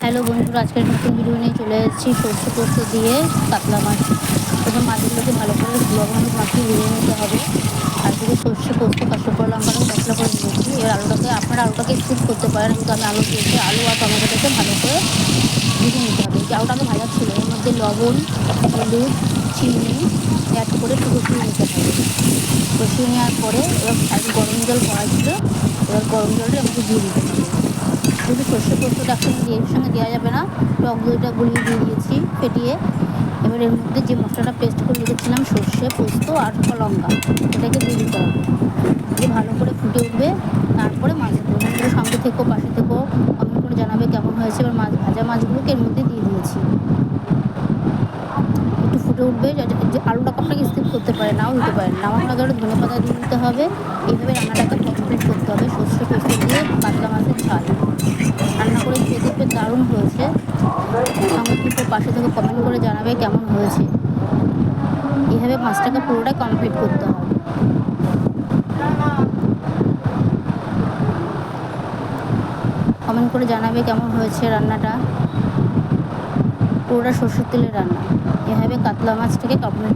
Hello বন্ধুরা, আজকের নতুন ভিডিও নিয়ে চলে এসেছি সর্ষে পোস্ত দিয়ে কাতলা মাছ। প্রথম মাছগুলোকে ভালো করে লবণ হলুদ মাখিয়ে ভেজে নিতে হবে। আর দিকে সর্ষে পোস্ত কাঁচকলা লঙ্কাটাকে মশলা করে নিয়েছি। এবার আপনারা আলুটাকে স্কিপ করতে পারেন, কিন্তু আমি আলু দিয়েছি। আলু আর টমেটোটাকে ভালো করে ভেজে নিতে হবে। যে আলুটাকে ভাজা ছিল এর মধ্যে লবণ হলুদ চিনি অ্যাড করে একটু কষিয়ে নিতে হবে। কষিয়ে নেওয়ার পরে এবার সাইডে গরম জল করা ছিল, এবার গরম জলটা আমাকে দিয়ে দিতে হবে। যেহেতু সর্ষে পোস্তটা একসঙ্গে দিয়ে এর সঙ্গে দেওয়া যাবে না, টক দইটা গুলিয়ে দিয়ে দিয়েছি ফেটিয়ে। এবার এর মধ্যে যে মশলাটা পেস্ট করে রেখেছিলাম সর্ষে পোস্ত আর লঙ্কা, এটাকে দিয়ে দিতে হবে। দিয়ে ভালো করে ফুটে উঠবে, তারপরে মাছ দেবো। বন্ধুরা সঙ্গে থেকো, পাশে থেকো, কমেন্ট করে জানাবে কেমন হয়েছে। এবার ভাজা মাছগুলোকে এর মধ্যে দিয়ে দিয়েছি। একটু ফুটে উঠবে, যে আলুটা আপনাকে স্কিপ করতে পারে, নাও দিতে পারেন। নামানোর আগে ধনে পাতা দিয়ে দিতে হবে। এইভাবে রান্নাটাকে কমপ্লিট করতে হবে সর্ষে পোস্ত দিয়ে কাতলা মাছের ঝাল। রান্না করে খেয়ে দেখবেন দারুণ হয়েছে। সঙ্গে থেকে পাশে থেকে কমেন্ট করে জানাবে কেমন হয়েছে। এইভাবে মাছটাকে পুরোটাই কমপ্লিট করতে হবে। কমেন্ট করে জানাবে কেমন হয়েছে রান্নাটা। পুরোটা সরষের তেলের রান্না। এভাবে কাতলা মাছটাকে কমপ্লিট